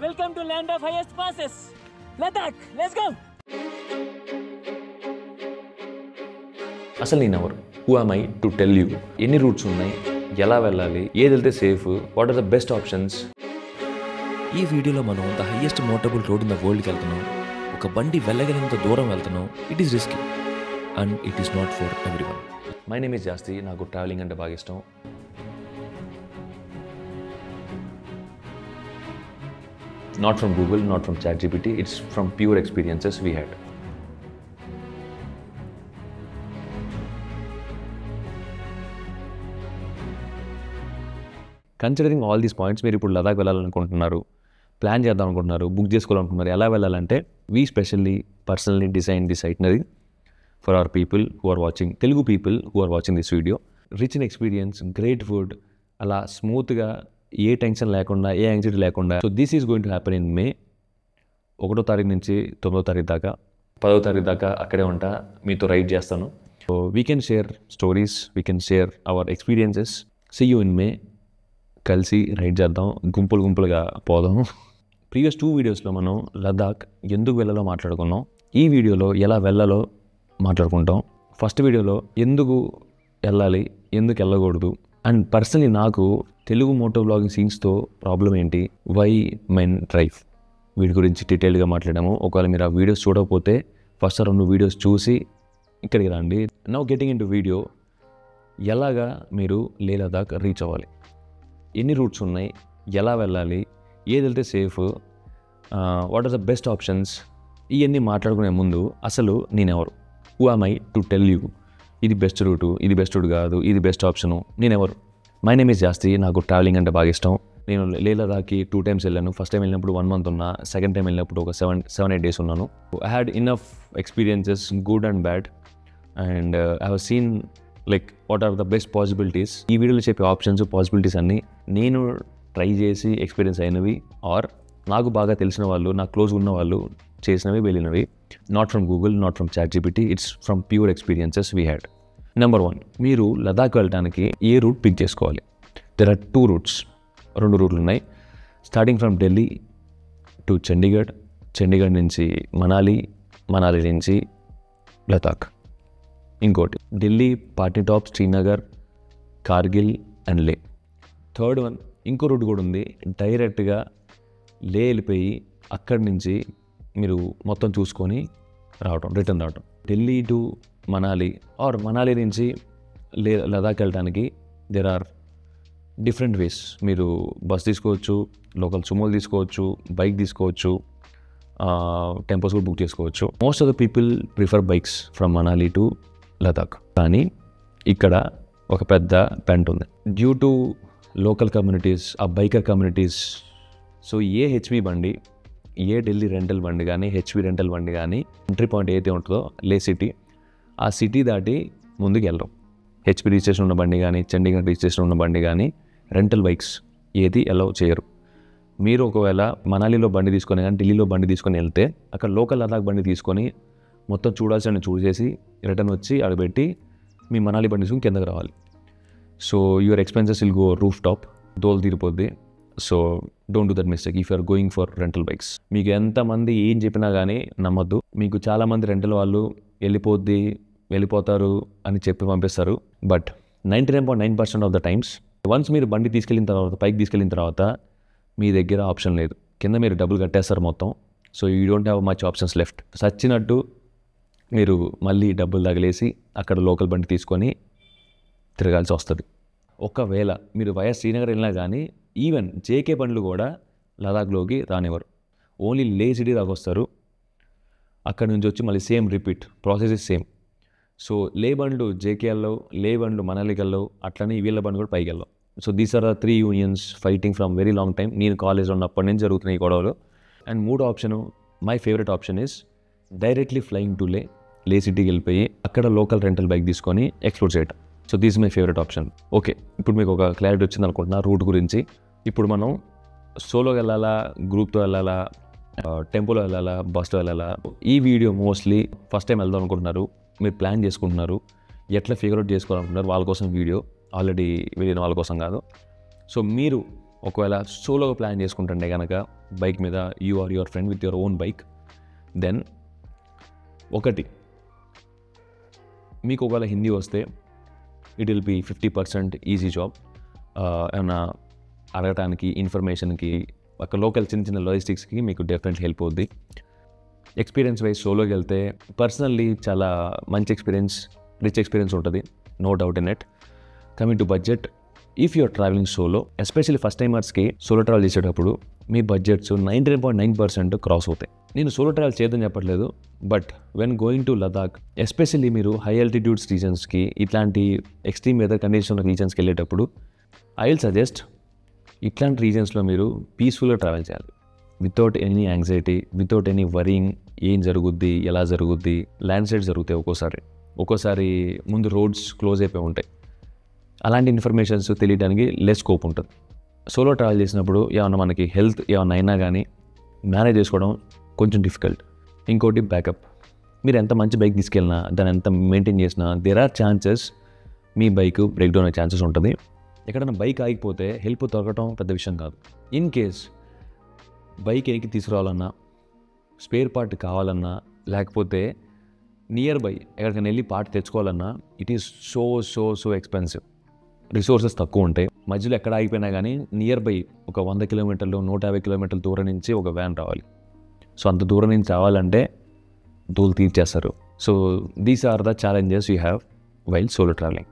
Welcome to land of highest passes, Ladakh. Let's go. అసలు నేను ఎవరు? Who am I to tell you? ఎన్ని routes ఉన్నాయి, ఎలా వెళ్ళాలి, ఏది వెళ్తే safe, what are the best options? ఈ వీడియోలో మనం the highest motorable road in the వరల్డ్కి వెళ్తున్నాం. ఒక బండి వెళ్ళగలిగినంత దూరం వెళ్తున్నాం. It is risky and it is not for everyone. My name is Jasti. నాకు ట్రావెలింగ్ అంటే బాగా ఇష్టం. Not from Google, not from ChatGPT, it's from pure experiences we had. Considering all these points, మీరు ఇప్పుడు లదాఖ్ వెళ్ళాలనుకుంటున్నారు, ప్లాన్ చేద్దాం అనుకుంటున్నారు, బుక్ చేసుకోవాలనుకుంటున్నారు, ఎలా వెళ్ళాలంటే we specially personally designed this itinerary for our people who are watching, Telugu people who are watching this video. Rich in experience, great food, అలా స్మూత్గా ఏ టెన్షన్ లేకుండా, ఏ యాంగ్జైటీ లేకుండా. So this is going to happen in May 1వ తారీఖు నుంచి 9వ తారీఖు దాకా, 10వ తారీఖు దాకా అక్కడే ఉంటా, మీతో రైడ్ చేస్తాను. So we can share stories, we can share our experiences. See you in May. కలిసి రైడ్ చేద్దాం, గుంపులుగా పోదాం. ప్రీవియస్ 2 వీడియోస్లో మనం లదాఖ్ ఎందుకు వెళ్ళాలో మాట్లాడుకున్నాం. ఈ వీడియోలో ఎలా వెళ్ళాలో మాట్లాడుకుంటాం. ఫస్ట్ వీడియోలో ఎందుకు వెళ్ళాలి, ఎందుకు వెళ్ళకూడదు, అండ్ పర్సనలీ నాకు తెలుగు మోటో బ్లాగింగ్ సీన్స్తో ప్రాబ్లం ఏంటి, వై మెన్ డ్రైవ్, వీటి గురించి డీటెయిల్గా మాట్లాడాము. ఒకవేళ మీరు ఆ వీడియోస్ చూడకపోతే ఫస్ట్ 2 వీడియోస్ చూసి ఇక్కడికి రండి. Now getting in to video, ఎలాగా మీరు లేహ్ లదాఖ్ రీచ్ అవ్వాలి, ఎన్ని రూట్స్ ఉన్నాయి, ఎలా వెళ్ళాలి, ఏది వెళ్తే safe, what are the best options, ఇవన్నీ మాట్లాడుకునే ముందు అసలు నేనెవరు? Who am I to tell you ఇది బెస్ట్ రూటు, ఇది బెస్ట్ రూట్ కాదు, ఇది బెస్ట్ ఆప్షను, నేనెవరు? My name is Jasti. నాకు ట్రావెలింగ్ అంటే బాగా ఇష్టం. నేను లేహ్ లదాఖ్కి 2 times వెళ్ళాను. ఫస్ట్ టైం వెళ్ళినప్పుడు 1 month ఉన్నా, సెకండ్ టైం వెళ్ళినప్పుడు ఒక 7-8 days ఉన్నాను. I had enough experiences, good and bad, and I have seen like what are the best possibilities. ఈ వీడియోలో చెప్పే ఆప్షన్స్, పాసిబిలిటీస్ అన్నీ నేను ట్రై చేసి ఎక్స్పీరియన్స్ అయినవి, ఆర్ నాకు బాగా తెలిసిన వాళ్ళు, నాకు క్లోజ్ ఉన్న వాళ్ళు చేసినవి, వెళ్ళినవి. Not from Google, not from ChatGPT, it's from pure experiences we had. Number 1, మీరు లదాఖ్ వెళ్ళడానికి ఏ రూట్ పిక్ చేసుకోవాలి? దెర్ ఆర్ 2 routes, 2 రూట్లు ఉన్నాయి. Starting from Delhi to Chandigarh, Chandigarh నుంచి మనాలి, మనాలి నుంచి లదాఖ్. ఇంకోటి Delhi, Patnitop, Srinagar, Kargil and Leh. Third one, ఇంకో రూట్ కూడా ఉంది. డైరెక్ట్గా లే వెళ్ళిపోయి అక్కడి నుంచి మీరు మొత్తం చూసుకొని రావటం, రిటర్న్ రావటం. ఢిల్లీ టు మనాలి ఆర్ మనాలి నుంచి లదాఖ్ వెళ్ళడానికి దెర్ ఆర్ డిఫరెంట్ వేస్. మీరు బస్ తీసుకోవచ్చు, లోకల్ సుమోలు తీసుకోవచ్చు, బైక్ తీసుకోవచ్చు, టెంపోస్ కూడా బుక్ చేసుకోవచ్చు. Most of the people prefer bikes from Manali to Ladakh. కానీ ఇక్కడ ఒక పెద్ద పెంట్ ఉంది. డ్యూ టు లోకల్ కమ్యూనిటీస్, ఆ బైకర్ కమ్యూనిటీస్. సో ఏ హెచ్పి బండి, ఏ ఢిల్లీ రెంటల్ బండి కానీ, హెచ్పి రెంటల్ బండి కానీ, ఎంట్రీ పాయింట్ ఏదైతే ఉంటుందో లే సిటీ, ఆ సిటీ దాటి ముందుకు వెళ్ళరు. హెచ్పి రిజిస్ట్రేషన్ ఉన్న బండి కానీ, చండీగఢ్ రిజిస్ట్రేషన్ ఉన్న బండి కానీ, రెంటల్ బైక్స్ ఏది అలౌ చేయరు. మీరు ఒకవేళ మనాలిలో బండి తీసుకొని కానీ, ఢిల్లీలో బండి తీసుకొని వెళ్తే అక్కడ లోకల్ లదాఖ్ బండి తీసుకొని మొత్తం చూడాల్సిన చూసేసి రిటర్న్ వచ్చి అడబెట్టి మీ మనాలి బండి తీసుకొని కిందకి రావాలి. So your expenses will go roof top, దోలు తీరిపోద్ది. So don't do that mistake if you are going for rental bikes. మీకు ఎంతమంది ఏం చెప్పినా కానీ నమ్మద్దు. మీకు చాలామంది రెంటల్ వాళ్ళు వెళ్ళిపోతారు అని చెప్పి పంపిస్తారు. But 99.9% of the times once మీరు బండి తీసుకెళ్ళిన తర్వాత, పైకి తీసుకెళ్ళిన తర్వాత మీ దగ్గర ఆప్షన్ లేదు. కింద మీరు డబ్బులు కట్టేస్తారు మొత్తం. So you don't have much options left. సచ్చినట్టు మీరు మళ్ళీ డబ్బులు తగిలేసి అక్కడ లోకల్ బండి తీసుకొని తిరగాల్సి వస్తుంది. ఒకవేళ మీరు వైఎస్ శ్రీనగర్ వెళ్ళినా కానీ ఈవెన్ జేకే బండ్లు కూడా లదాఖ్లోకి రానివ్వరు. ఓన్లీ లే సిటీ దాకా వస్తారు. అక్కడ నుంచి వచ్చి మళ్ళీ same repeat process is same. So లే బండ్లు జేకే వెళ్ళవు, లే బండ్లు మనాలికి వెళ్ళవు, అట్లనే వీళ్ళ బండ్లు కూడా పైకి వెళ్ళవు. So these are the 3 unions fighting from very long time. నేను కాలేజ్లో ఉన్నప్పటి నుంచి జరుగుతున్నాయి ఈ గొడవలు. అండ్ 3వ option, my favourite option is directly flying to Leh సిటీకి వెళ్ళిపోయి అక్కడ లోకల్ రెంటల్ బైక్ తీసుకొని ఎక్స్ప్లోర్ చేయటం. So these my favourite option. Okay, ఇప్పుడు మీకు ఒక క్లారిటీ వచ్చింది అనుకుంటున్నా రూట్ గురించి. ఇప్పుడు మనం సోలోగా వెళ్ళాలా, గ్రూప్తో వెళ్ళాలా, టెంపోలో వెళ్ళాలా, బస్తో వెళ్ళాలా? ఈ వీడియో మోస్ట్లీ ఫస్ట్ టైం వెళ్దాం అనుకుంటున్నారు, మీరు ప్లాన్ చేసుకుంటున్నారు, ఎట్లా ఫిగర్ అవుట్ చేసుకోవాలనుకుంటున్నారు వాళ్ళ కోసం వీడియో. ఆల్రెడీ వెళ్ళిన వాళ్ళ కోసం కాదు. సో మీరు ఒకవేళ సోలోగా ప్లాన్ చేసుకుంటుంటే కనుక బైక్ మీద you are your friend with your own bike, then ఒకటి మీకు ఒకవేళ హిందీ వస్తే it will be 50% easy job. ఏమైనా అడగటానికి, ఇన్ఫర్మేషన్కి, ఒక లోకల్ చిన్న చిన్న లాజిస్టిక్స్కి మీకు డెఫినెట్లీ హెల్ప్ అవుద్ది. ఎక్స్పీరియన్స్ వైజ్ సోలోకి వెళ్తే పర్సనల్లీ చాలా మంచి ఎక్స్పీరియన్స్, రిచ్ ఎక్స్పీరియన్స్ ఉంటుంది, no doubt in it. Coming to budget, if you're travelling solo, especially first టైమర్స్కి సోలో ట్రావెల్ చేసేటప్పుడు మీ బడ్జెట్స్ 99.9% క్రాస్ అవుతాయి. నేను సోలో ట్రావెల్ చేయదని చెప్పట్లేదు, but when going to Ladakh, especially మీరు హై ఆల్టిట్యూడ్స్ రీజన్స్కి, ఇట్లాంటి ఎక్స్ట్రీమ్ వెదర్ కండిషన్ రీజన్స్కి వెళ్ళేటప్పుడు ఐ విల్ సజెస్ట్ ఇట్లాంటి రీజన్స్లో మీరు పీస్ఫుల్గా ట్రావెల్ చేయాలి, without any anxiety, without any worrying. ఏం జరుగుద్ది, ఎలా జరుగుద్ది, ల్యాండ్ స్లైడ్స్ జరుగుతాయి, ఒక్కోసారి ముందు రోడ్స్ క్లోజ్ అయిపోయి ఉంటాయి. అలాంటి ఇన్ఫర్మేషన్స్ తెలియడానికి లెస్ స్కోప్ ఉంటుంది. సోలో ట్రావెల్ చేసినప్పుడు ఏమన్నా మనకి హెల్త్ ఏమన్నా అయినా కానీ మేనేజ్ చేసుకోవడం కొంచెం డిఫికల్ట్. ఇంకోటి బ్యాకప్, మీరు ఎంత మంచి బైక్ తీసుకెళ్ళినా, దాన్ని ఎంత మెయింటైన్ చేసినా, దేర్ ఆర్ ఛాన్సెస్ మీ బైక్ బ్రేక్ డౌన్ అయ్యే ఛాన్సెస్ ఉంటుంది. ఎక్కడైనా బైక్ ఆగిపోతే హెల్ప్ దొరకటం పెద్ద విషయం కాదు. ఇన్ కేస్ బైక్ ఎనికి తీసుకురావాలన్నా, స్పేర్ పార్ట్ కావాలన్నా, లేకపోతే నియర్ బై ఎక్కడికైనా వెళ్ళి పార్ట్ తెచ్చుకోవాలన్నా, it is so expensive. Resources తక్కువ ఉంటాయి. మధ్యలో ఎక్కడ ఆగిపోయినా కానీ నియర్ బై ఒక 100 కిలోమీటర్లు 150 కిలోమీటర్ల దూరం నుంచి ఒక వ్యాన్ రావాలి. సో అంత దూరం నుంచి రావాలంటే దూలు తీర్చేస్తారు. So these are the challenges you have while solo travelling.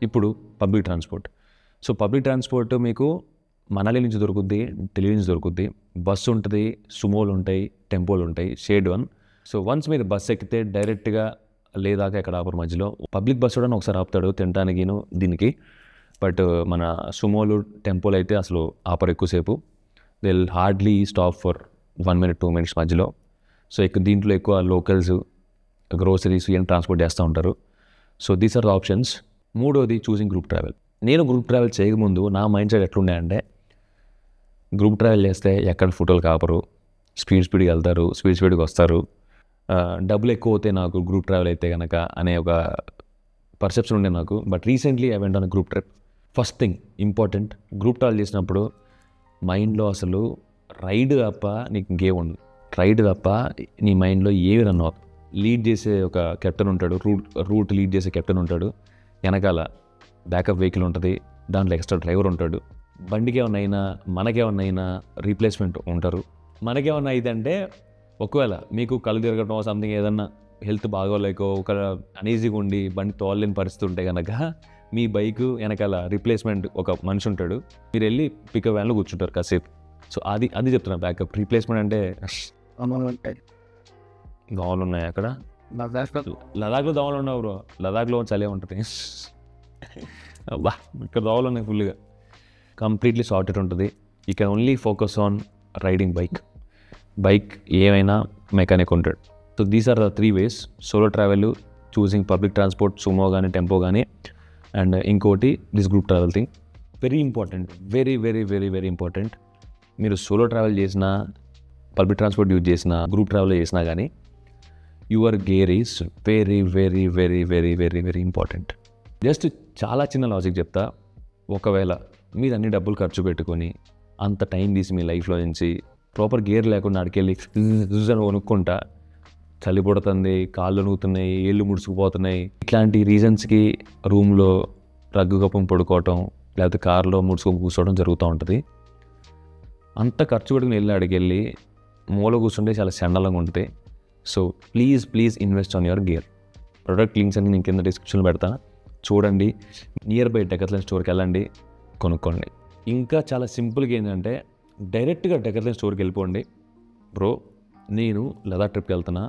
ఇప్పుడు public transport. So public transport మీకు మనాలి నుంచి దొరుకుద్ది, ఢిల్లీ నుంచి దొరుకుద్ది. బస్సు ఉంటుంది, సుమోలు ఉంటాయి, టెంపోలు ఉంటాయి, షేడ్ వన్. సో వన్స్ మీరు బస్సు ఎక్కితే డైరెక్ట్గా లేదాక ఎక్కడ ఆపరు మధ్యలో. పబ్లిక్ బస్సు కూడా ఒకసారి ఆపుతాడు తినడానికి దీనికి, బట్ మన సుమోలు, టెంపోలు అయితే అసలు ఆపరు ఎక్కువసేపు. They will hardly stop for 1 minute 2 minutes మధ్యలో. సో దీంట్లో ఎక్కువ లోకల్స్, గ్రోసరీస్ ఏం ట్రాన్స్పోర్ట్ చేస్తూ ఉంటారు. So these are the options. మూడోది చూసింగ్ గ్రూప్ ట్రావెల్. నేను గ్రూప్ ట్రావెల్ చేయకముందు నా మైండ్ సెట్ ఎట్లుండే అంటే, గ్రూప్ ట్రావెల్ చేస్తే ఎక్కడ ఫోటోలు కాపరు, స్పీడ్గా వెళ్తారు, స్పీడ్గా వస్తారు, డబ్బులు ఎక్కువ అవుతాయి నాకు గ్రూప్ ట్రావెల్ అయితే కనుక అనే ఒక పర్సెప్షన్ ఉండే నాకు. But recently I went on group trip. First thing important, group travel చేసినప్పుడు మైండ్లో అసలు రైడ్ తప్ప నీకు ఇంకేం ఉండదు. రైడ్ తప్ప నీ మైండ్లో ఏవి రన్ అవుతుంది. లీడ్ చేసే ఒక కెప్టెన్ ఉంటాడు, రూట్ లీడ్ చేసే కెప్టెన్ ఉంటాడు, వెనకాల బ్యాకప్ వెహికల్ ఉంటుంది, దాంట్లో ఎక్స్ట్రా డ్రైవర్ ఉంటాడు. బండికి ఏమన్నా అయినా, మనకేమన్నా రీప్లేస్మెంట్ ఉంటారు. మనకేమన్నా అయితే ఒకవేళ మీకు కళ్ళు తిరగటం సంథింగ్ ఏదన్నా హెల్త్ బాగోలేకో ఒక అనీజీగా ఉండి బండి తోలలేని పరిస్థితి ఉంటే కనుక మీ బైక్ వెనకాల రీప్లేస్మెంట్ ఒక మనిషి ఉంటాడు, మీరు వెళ్ళి పికప్ వ్యాన్లో కూర్చుంటారు కాసేపు. సో అది చెప్తున్నాను బ్యాకప్. రీప్లేస్మెంట్ అంటే దోమలు ఉన్నాయి అక్కడ. లదాఖ్లో దోమలు ఉండవు బ్రో, లదాఖ్లో చలే ఉంటుంది. బా ఇక్కడ దోమలు ఉన్నాయి ఫుల్గా. కంప్లీట్లీ సార్టెడ్ ఉంటుంది. You can only focus on riding bike ఏమైనా మెకానిక్ ఉంటాడు. So these are the 3 ways: solo travel, choosing public transport, Sumo కానీ టెంపో కానీ, అండ్ ఇంకోటి this group travel thing. Very important, very very very very important. మీరు solo travel చేసినా, public transport use చేసినా, group travel చేసినా కానీ your gear is very very very very very very important. Just చాలా చిన్న logic చెప్తా. ఒకవేళ మీరు అన్ని డబ్బులు ఖర్చు పెట్టుకొని అంత టైం తీసి మీ లైఫ్లో నుంచి ప్రాపర్ గేర్ లేకుండా అడికెళ్ళి కొనుక్కుంటా, చలి పుడుతుంది, కాళ్ళు నూగుతున్నాయి, ఏళ్ళు ముడుచుకుపోతున్నాయి, ఇట్లాంటి రీజన్స్కి రూమ్లో రగ్గు కప్పం పడుకోవటం, లేకపోతే కార్లో ముడుచుకొని కూర్చోవడం జరుగుతూ ఉంటుంది. అంత ఖర్చు పెట్టుకుని వెళ్ళి అడికెళ్ళి మూల కూర్చుంటే చాలా చండాలంగా ఉంటుంది. So please invest on your gear. Product links అన్ని నేను కింద డిస్క్రిప్షన్లో పెడతా, చూడండి. నియర్ బై డెకత్లాన్ స్టోర్కి వెళ్ళండి, కొనుక్కోండి. ఇంకా చాలా సింపుల్గా ఏంటంటే డైరెక్ట్గా డెకత్లాన్ స్టోర్కి వెళ్ళిపోండి. బ్రో నేను లదాఖ్ ట్రిప్కి వెళ్తున్నా,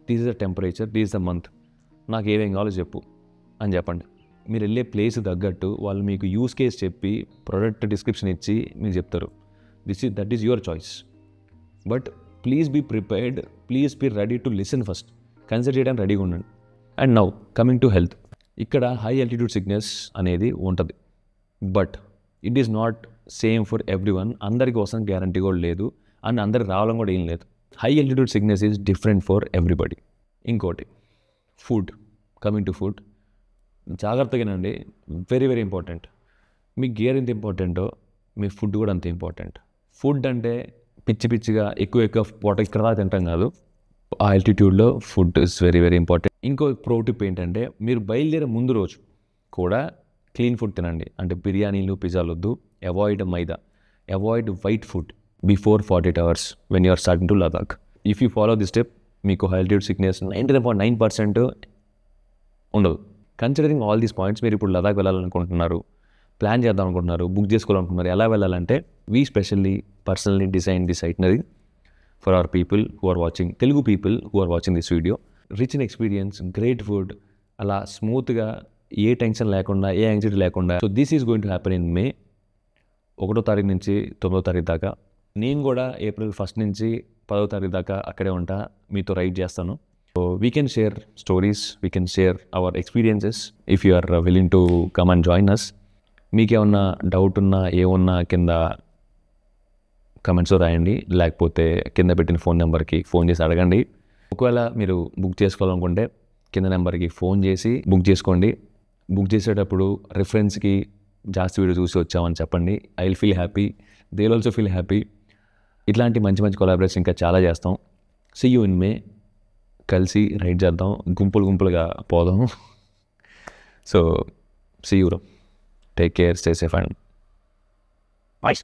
this is the temperature, this is the month, నాకు ఏమేం కావాలో చెప్పు అని చెప్పండి. మీరు వెళ్ళే ప్లేస్ తగ్గట్టు వాళ్ళు మీకు యూస్ కేస్ చెప్పి ప్రోడక్ట్ డిస్క్రిప్షన్ ఇచ్చి మీకు చెప్తారు. That is your choice. But please be prepared, please be ready to listen first. Consider చేయడానికి రెడీగా ఉండండి. And now coming to health. ఇక్కడ హై ఆల్టిట్యూడ్ సిక్నెస్ అనేది ఉంటుంది, but it is not same for every one. అందరి కోసం guarantee కూడా లేదు, అండ్ అందరికి రావడం కూడా ఏం లేదు. High altitude sickness is different for everybody. ఇంకోటి ఫుడ్. కమింగ్ టు ఫుడ్, జాగ్రత్తగానండి, వెరీ వెరీ ఇంపార్టెంట్. మీ గేర్ ఎంత ఇంపార్టెంటో మీ ఫుడ్ కూడా అంత ఇంపార్టెంట్. ఫుడ్ అంటే పిచ్చిగా ఎక్కువ పూట ఇక్కడ దాకా తింటాం కాదు. ఆ ఆల్టిట్యూడ్లో food is very very important. ఇంకో ప్రో టిప్ ఏంటంటే మీరు బయలుదేరే ముందు రోజు కూడా క్లీన్ ఫుడ్ తినండి. అంటే బిర్యానీలు, పిజ్జాలు వద్దు. Avoid maida, avoid white food before 48 hours when you're starting to Ladakh. If you follow this step మీకు ఆల్టిట్యూడ్ సిక్నెస్ 99.9% ఉండదు. కన్సిడరింగ్ ఆల్ దీస్ పాయింట్స్, మీరు ఇప్పుడు లదాఖ్ వెళ్ళాలనుకుంటున్నారు, ప్లాన్ చేద్దాం అనుకుంటున్నారు, బుక్ చేసుకోవాలనుకుంటున్నారు. ఎలా వెళ్ళాలంటే we specially personally design this itinerary for our people who are watching, Telugu people who are watching this video. Rich in experience, great food, అలా స్మూత్గా ఏ టెన్షన్ లేకుండా, ఏ యాంగ్జైటీ లేకుండా. So this is going to happen in May 1వ తారీఖు నుంచి 9వ తారీఖు దాకా. నేను కూడా April 1st నుంచి 10వ తారీఖు దాకా అక్కడే ఉంటా, మీతో రైడ్ చేస్తాను. So we can share stories, we can share our experiences if you are willing to come and join us. మీకేమన్నా డౌట్ ఉన్నా, ఏమన్నా కింద కమెంట్స్లో రాయండి, లేకపోతే కింద పెట్టిన ఫోన్ నెంబర్కి ఫోన్ చేసి అడగండి. ఒకవేళ మీరు బుక్ చేసుకోవాలనుకుంటే కింద నెంబర్కి ఫోన్ చేసి బుక్ చేసుకోండి. బుక్ చేసేటప్పుడు రిఫరెన్స్కి జాస్తి వీడియో చూసి వచ్చామని చెప్పండి. I will feel happy, they will also feel happy. ఇట్లాంటి మంచి కొలాబరేషన్ ఇంకా చాలా చేస్తాం. See you in May. కలిసి రైడ్ చేద్దాం, గుంపులుగా పోదాం. So see you. Take care, stay safe and bye.